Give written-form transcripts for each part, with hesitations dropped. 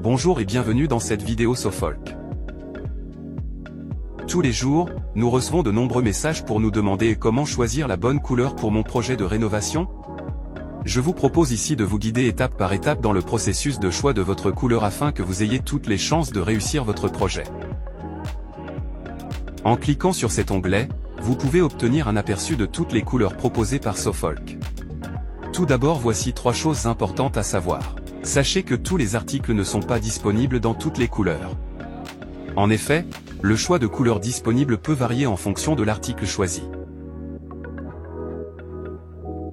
Bonjour et bienvenue dans cette vidéo SoFolk. Tous les jours, nous recevons de nombreux messages pour nous demander comment choisir la bonne couleur pour mon projet de rénovation. Je vous propose ici de vous guider étape par étape dans le processus de choix de votre couleur afin que vous ayez toutes les chances de réussir votre projet. En cliquant sur cet onglet, vous pouvez obtenir un aperçu de toutes les couleurs proposées par SoFolk. Tout d'abord, voici 3 choses importantes à savoir. Sachez que tous les articles ne sont pas disponibles dans toutes les couleurs. En effet, le choix de couleurs disponibles peut varier en fonction de l'article choisi.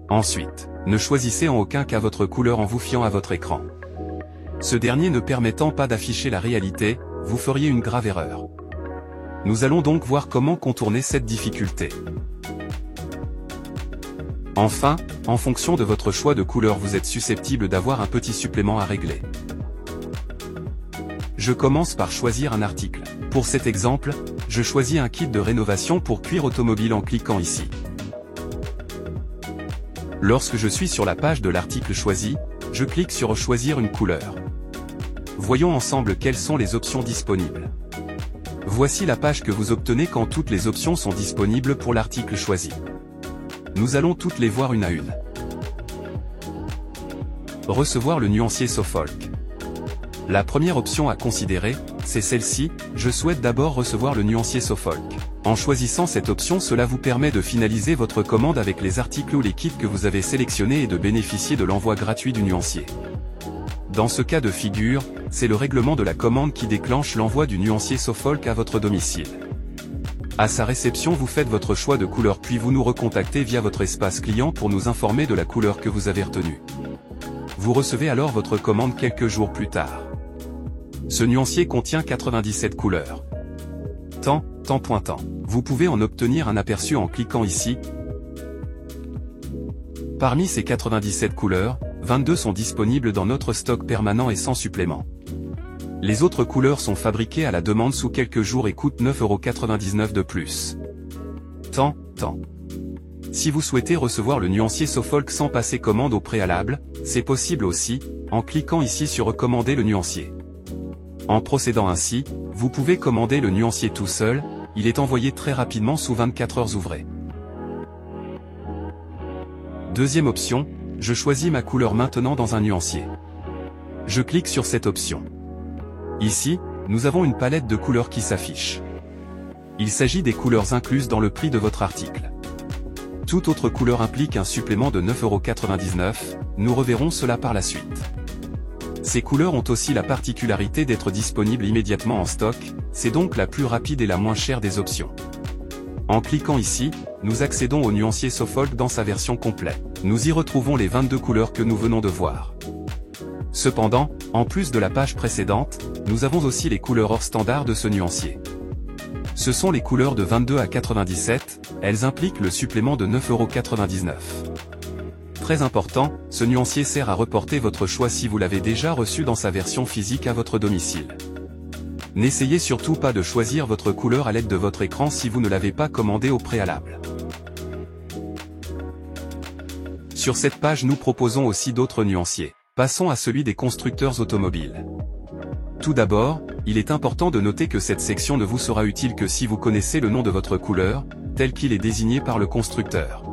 Ensuite, ne choisissez en aucun cas votre couleur en vous fiant à votre écran. Ce dernier ne permettant pas d'afficher la réalité, vous feriez une grave erreur. Nous allons donc voir comment contourner cette difficulté. Enfin, en fonction de votre choix de couleur, vous êtes susceptible d'avoir un petit supplément à régler. Je commence par choisir un article. Pour cet exemple, je choisis un kit de rénovation pour cuir automobile en cliquant ici. Lorsque je suis sur la page de l'article choisi, je clique sur Choisir une couleur. Voyons ensemble quelles sont les options disponibles. Voici la page que vous obtenez quand toutes les options sont disponibles pour l'article choisi. Nous allons toutes les voir une à une. Recevoir le nuancier SoFolk. La première option à considérer, c'est celle-ci, je souhaite d'abord recevoir le nuancier SoFolk. En choisissant cette option, cela vous permet de finaliser votre commande avec les articles ou les kits que vous avez sélectionnés et de bénéficier de l'envoi gratuit du nuancier. Dans ce cas de figure, c'est le règlement de la commande qui déclenche l'envoi du nuancier SoFolk à votre domicile. À sa réception, vous faites votre choix de couleur puis vous nous recontactez via votre espace client pour nous informer de la couleur que vous avez retenue. Vous recevez alors votre commande quelques jours plus tard. Ce nuancier contient 97 couleurs. Temps. Vous pouvez en obtenir un aperçu en cliquant ici. Parmi ces 97 couleurs, 22 sont disponibles dans notre stock permanent et sans supplément. Les autres couleurs sont fabriquées à la demande sous quelques jours et coûtent 9,99 € de plus. Temps. Si vous souhaitez recevoir le nuancier SoFolk sans passer commande au préalable, c'est possible aussi, en cliquant ici sur Recommander le nuancier. En procédant ainsi, vous pouvez commander le nuancier tout seul, il est envoyé très rapidement sous 24 heures ouvrées. Deuxième option, je choisis ma couleur maintenant dans un nuancier. Je clique sur cette option. Ici, nous avons une palette de couleurs qui s'affiche. Il s'agit des couleurs incluses dans le prix de votre article. Toute autre couleur implique un supplément de 9,99 €, nous reverrons cela par la suite. Ces couleurs ont aussi la particularité d'être disponibles immédiatement en stock, c'est donc la plus rapide et la moins chère des options. En cliquant ici, nous accédons au nuancier SoFolk dans sa version complète. Nous y retrouvons les 22 couleurs que nous venons de voir. Cependant, en plus de la page précédente, nous avons aussi les couleurs hors standard de ce nuancier. Ce sont les couleurs de 22 à 97, elles impliquent le supplément de 9,99 €. Très important, ce nuancier sert à reporter votre choix si vous l'avez déjà reçu dans sa version physique à votre domicile. N'essayez surtout pas de choisir votre couleur à l'aide de votre écran si vous ne l'avez pas commandé au préalable. Sur cette page, nous proposons aussi d'autres nuanciers. Passons à celui des constructeurs automobiles. Tout d'abord, il est important de noter que cette section ne vous sera utile que si vous connaissez le nom de votre couleur, tel qu'il est désigné par le constructeur.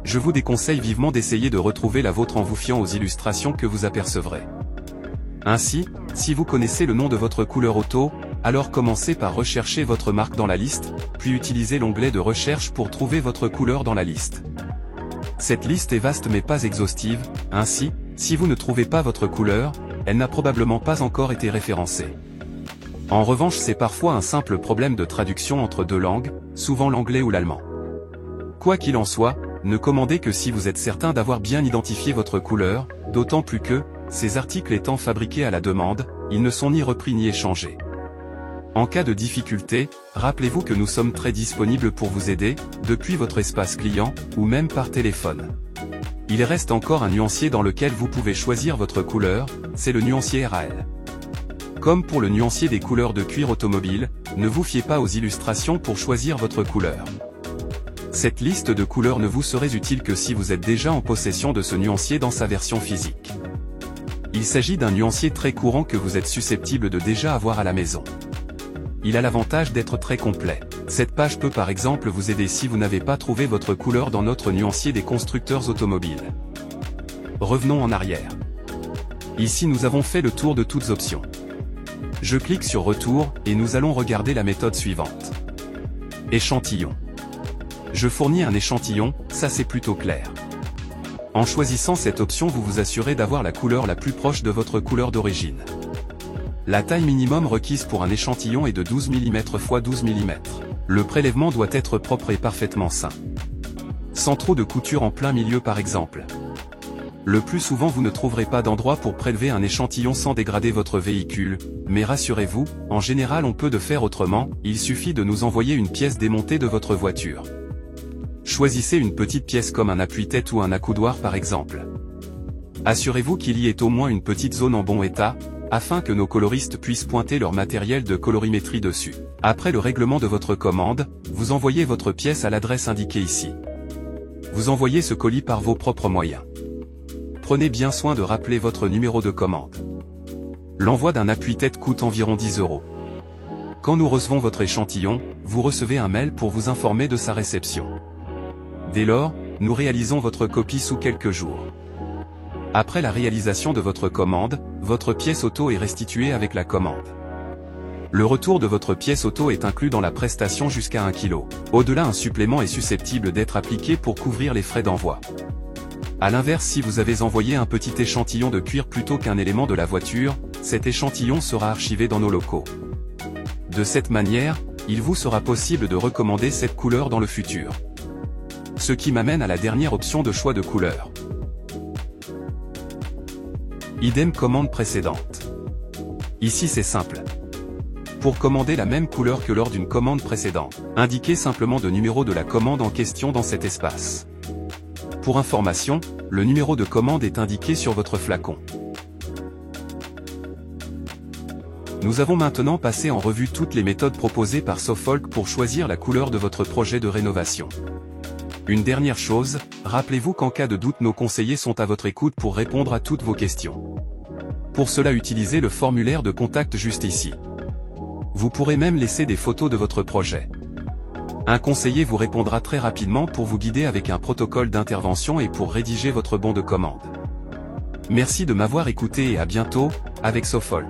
Je vous déconseille vivement d'essayer de retrouver la vôtre en vous fiant aux illustrations que vous apercevrez. Ainsi, si vous connaissez le nom de votre couleur auto, alors commencez par rechercher votre marque dans la liste, puis utilisez l'onglet de recherche pour trouver votre couleur dans la liste. Cette liste est vaste mais pas exhaustive, ainsi, si vous ne trouvez pas votre couleur, elle n'a probablement pas encore été référencée. En revanche, c'est parfois un simple problème de traduction entre deux langues, souvent l'anglais ou l'allemand. Quoi qu'il en soit, ne commandez que si vous êtes certain d'avoir bien identifié votre couleur, d'autant plus que, ces articles étant fabriqués à la demande, ils ne sont ni repris ni échangés. En cas de difficulté, rappelez-vous que nous sommes très disponibles pour vous aider, depuis votre espace client, ou même par téléphone. Il reste encore un nuancier dans lequel vous pouvez choisir votre couleur, c'est le nuancier RAL. Comme pour le nuancier des couleurs de cuir automobile, ne vous fiez pas aux illustrations pour choisir votre couleur. Cette liste de couleurs ne vous serait utile que si vous êtes déjà en possession de ce nuancier dans sa version physique. Il s'agit d'un nuancier très courant que vous êtes susceptible de déjà avoir à la maison. Il a l'avantage d'être très complet. Cette page peut par exemple vous aider si vous n'avez pas trouvé votre couleur dans notre nuancier des constructeurs automobiles. Revenons en arrière. Ici nous avons fait le tour de toutes options. Je clique sur Retour, et nous allons regarder la méthode suivante. Échantillon. Je fournis un échantillon, ça c'est plutôt clair. En choisissant cette option vous vous assurez d'avoir la couleur la plus proche de votre couleur d'origine. La taille minimum requise pour un échantillon est de 12 mm x 12 mm. Le prélèvement doit être propre et parfaitement sain. Sans trop de couture en plein milieu par exemple. Le plus souvent vous ne trouverez pas d'endroit pour prélever un échantillon sans dégrader votre véhicule, mais rassurez-vous, en général on peut de faire autrement, il suffit de nous envoyer une pièce démontée de votre voiture. Choisissez une petite pièce comme un appuie-tête ou un accoudoir par exemple. Assurez-vous qu'il y ait au moins une petite zone en bon état, afin que nos coloristes puissent pointer leur matériel de colorimétrie dessus. Après le règlement de votre commande, vous envoyez votre pièce à l'adresse indiquée ici. Vous envoyez ce colis par vos propres moyens. Prenez bien soin de rappeler votre numéro de commande. L'envoi d'un appuie-tête coûte environ 10 €. Quand nous recevons votre échantillon, vous recevez un mail pour vous informer de sa réception. Dès lors, nous réalisons votre copie sous quelques jours. Après la réalisation de votre commande, votre pièce auto est restituée avec la commande. Le retour de votre pièce auto est inclus dans la prestation jusqu'à 1 kg. Au-delà, un supplément est susceptible d'être appliqué pour couvrir les frais d'envoi. A l'inverse, si vous avez envoyé un petit échantillon de cuir plutôt qu'un élément de la voiture, cet échantillon sera archivé dans nos locaux. De cette manière, il vous sera possible de recommander cette couleur dans le futur. Ce qui m'amène à la dernière option de choix de couleur. Idem commande précédente. Ici c'est simple. Pour commander la même couleur que lors d'une commande précédente, indiquez simplement le numéro de la commande en question dans cet espace. Pour information, le numéro de commande est indiqué sur votre flacon. Nous avons maintenant passé en revue toutes les méthodes proposées par SoFolk pour choisir la couleur de votre projet de rénovation. Une dernière chose, rappelez-vous qu'en cas de doute nos conseillers sont à votre écoute pour répondre à toutes vos questions. Pour cela utilisez le formulaire de contact juste ici. Vous pourrez même laisser des photos de votre projet. Un conseiller vous répondra très rapidement pour vous guider avec un protocole d'intervention et pour rédiger votre bon de commande. Merci de m'avoir écouté et à bientôt, avec SoFolk.